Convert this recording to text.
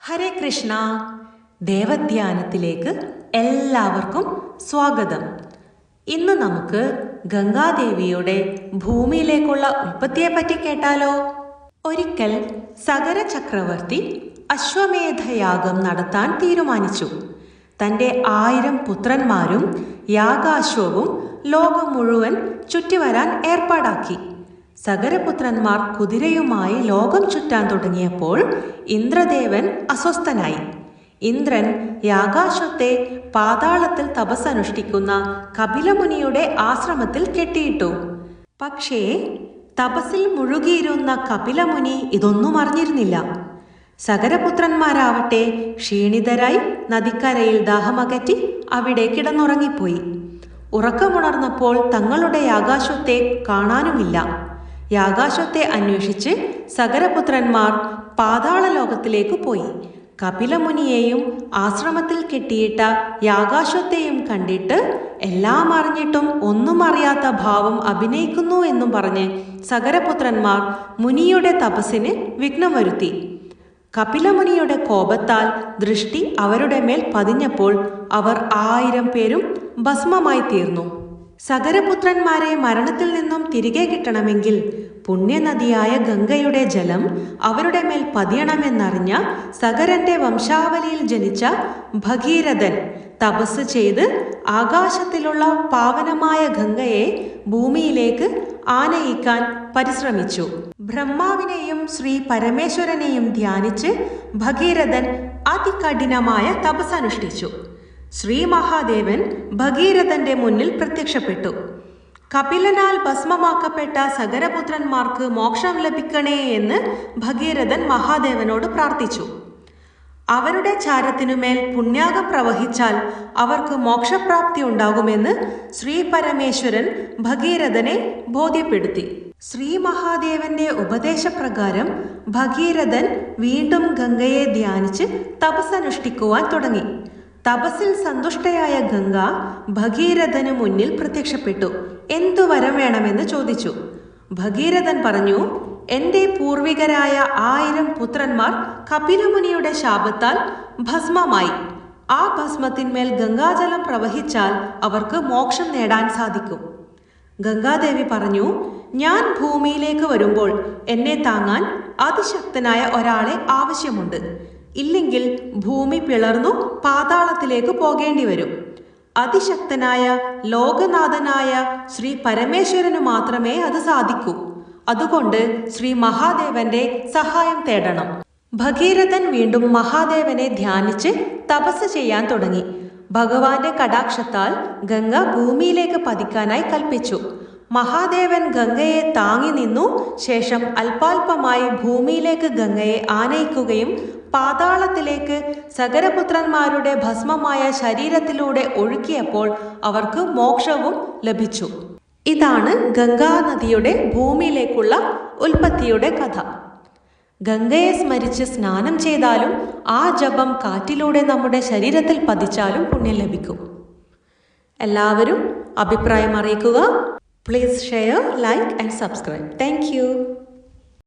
ഹരേ കൃഷ്ണ. ദേവധ്യാനത്തിലേക്ക് എല്ലാവർക്കും സ്വാഗതം. ഇന്ന് നമുക്ക് ഗംഗാദേവിയുടെ ഭൂമിയിലേക്കുള്ള ഉൽപ്പത്തിയെപ്പറ്റി കേട്ടാലോ? ഒരിക്കൽ സഗര ചക്രവർത്തി അശ്വമേധയാഗം നടത്താൻ തീരുമാനിച്ചു. തൻ്റെ 1000 പുത്രന്മാരും യാഗാശ്വവും ലോകം മുഴുവൻ ചുറ്റിവരാൻ ഏർപ്പാടാക്കി. സഗരപുത്രന്മാർ കുതിരയുമായി ലോകം ചുറ്റാൻ തുടങ്ങിയപ്പോൾ ഇന്ദ്രദേവൻ അസ്വസ്ഥനായി. ഇന്ദ്രൻ യാഗാശ്വത്തെ പാതാളത്തിൽ തപസ്സനുഷ്ഠിക്കുന്ന കപിലമുനിയുടെ ആശ്രമത്തിൽ കെട്ടിയിട്ടു. പക്ഷേ തപസ്സിൽ മുഴുകിയിരുന്ന കപിലമുനി ഇതൊന്നും അറിഞ്ഞിരുന്നില്ല. സഗരപുത്രന്മാരാവട്ടെ ക്ഷീണിതരായി നദിക്കരയിൽ ദാഹമകറ്റി അവിടെ കിടന്നുറങ്ങിപ്പോയി. ഉറക്കമുണർന്നപ്പോൾ തങ്ങളുടെ യാഗാശ്വത്തെ കാണാനുമില്ല. യാഗാശ്വത്തെ അന്വേഷിച്ച് സഗരപുത്രന്മാർ പാതാള ലോകത്തിലേക്ക് പോയി. കപിലമുനിയെയും ആശ്രമത്തിൽ കെട്ടിയിട്ട യാഗാശ്വത്തെയും കണ്ടിട്ട് എല്ലാം അറിഞ്ഞിട്ടും ഒന്നും അറിയാത്ത ഭാവം അഭിനയിക്കുന്നു എന്നും പറഞ്ഞ് സഗരപുത്രന്മാർ മുനിയുടെ തപസ്സിന് വിഘ്നം വരുത്തി. കപിലമുനിയുടെ കോപത്താൽ ദൃഷ്ടി അവരുടെ മേൽ പതിഞ്ഞപ്പോൾ അവർ 1000 പേരും ഭസ്മമായി തീർന്നു. സഗരപുത്രന്മാരെ മരണത്തിൽ നിന്നും തിരികെ കിട്ടണമെങ്കിൽ പുണ്യനദിയായ ഗംഗയുടെ ജലം അവരുടെ മേൽ പതിയണമെന്നറിഞ്ഞ സഗരന്റെ വംശാവലിയിൽ ജനിച്ച ഭഗീരഥൻ തപസ് ചെയ്ത് ആകാശത്തിലുള്ള പാവനമായ ഗംഗയെ ഭൂമിയിലേക്ക് ആനയിക്കാൻ പരിശ്രമിച്ചു. ബ്രഹ്മാവിനെയും ശ്രീ പരമേശ്വരനെയും ധ്യാനിച്ച് ഭഗീരഥൻ അതികഠിനമായ തപസ് അനുഷ്ഠിച്ചു. ശ്രീ മഹാദേവൻ ഭഗീരഥന്റെ മുന്നിൽ പ്രത്യക്ഷപ്പെട്ടു. കപിലനാൽ ഭസ്മമാക്കപ്പെട്ട സഗരപുത്രന്മാർക്ക് മോക്ഷം ലഭിക്കണേ എന്ന് ഭഗീരഥൻ മഹാദേവനോട് പ്രാർത്ഥിച്ചു. അവരുടെ ചാരത്തിനുമേൽ പുണ്യാഗം പ്രവഹിച്ചാൽ അവർക്ക് മോക്ഷപ്രാപ്തി ഉണ്ടാകുമെന്ന് ശ്രീ പരമേശ്വരൻ ഭഗീരഥനെ ബോധ്യപ്പെടുത്തി. ശ്രീ മഹാദേവന്റെ ഉപദേശപ്രകാരം ഭഗീരഥൻ വീണ്ടും ഗംഗയെ ധ്യാനിച്ച് തപസ്സനുഷ്ഠിക്കുവാൻ തുടങ്ങി. തപസ്സിൽ സന്തുഷ്ടയായ ഗംഗ ഭഗീരഥന് മുന്നിൽ പ്രത്യക്ഷപ്പെട്ടു. എന്തു വരം വേണമെന്ന് ചോദിച്ചു. ഭഗീരഥൻ പറഞ്ഞു, എൻ്റെ പൂർവികരായ 1000 പുത്രന്മാർ കപിലമുനിയുടെ ശാപത്താൽ ഭസ്മമായി. ആ ഭസ്മത്തിന്മേൽ ഗംഗാജലം പ്രവഹിച്ചാൽ അവർക്ക് മോക്ഷം നേടാൻ സാധിക്കും. ഗംഗാദേവി പറഞ്ഞു, ഞാൻ ഭൂമിയിലേക്ക് വരുമ്പോൾ എന്നെ താങ്ങാൻ അതിശക്തനായ ഒരാളെ ആവശ്യമുണ്ട്. ഇല്ലെങ്കിൽ ഭൂമി പിളർന്നു പാതാളത്തിലേക്ക് പോകേണ്ടി വരും. അതിശക്തനായ ലോകനാഥനായ ശ്രീ പരമേശ്വരന് മാത്രമേ അത് സാധിക്കൂ. അതുകൊണ്ട് ശ്രീ മഹാദേവന്റെ സഹായം തേടണം. ഭഗീരഥൻ വീണ്ടും മഹാദേവനെ ധ്യാനിച്ച് തപസ് ചെയ്യാൻ തുടങ്ങി. ഭഗവാന്റെ കടാക്ഷത്താൽ ഗംഗ ഭൂമിയിലേക്ക് പതിക്കാനായി കൽപ്പിച്ചു. മഹാദേവൻ ഗംഗയെ താങ്ങി നിന്നു. ശേഷം അല്പാൽപമായി ഭൂമിയിലേക്ക് ഗംഗയെ ആനയിക്കുകയും പാതാളത്തിലേക്ക് സഗരപുത്രന്മാരുടെ ഭസ്മമായ ശരീരത്തിലൂടെ ഒഴുക്കിയപ്പോൾ അവർക്ക് മോക്ഷവും ലഭിച്ചു. ഇതാണ് ഗംഗാനദിയുടെ ഭൂമിയിലേക്കുള്ള ഉൽപ്പത്തിയുടെ കഥ. ഗംഗയെ സ്മരിച്ച് സ്നാനം ചെയ്താലും ആ ജപം കാറ്റിലൂടെ നമ്മുടെ ശരീരത്തിൽ പതിച്ചാലും പുണ്യം ലഭിക്കും. എല്ലാവരും അഭിപ്രായം അറിയിക്കുക. Please share, like and subscribe. Thank you.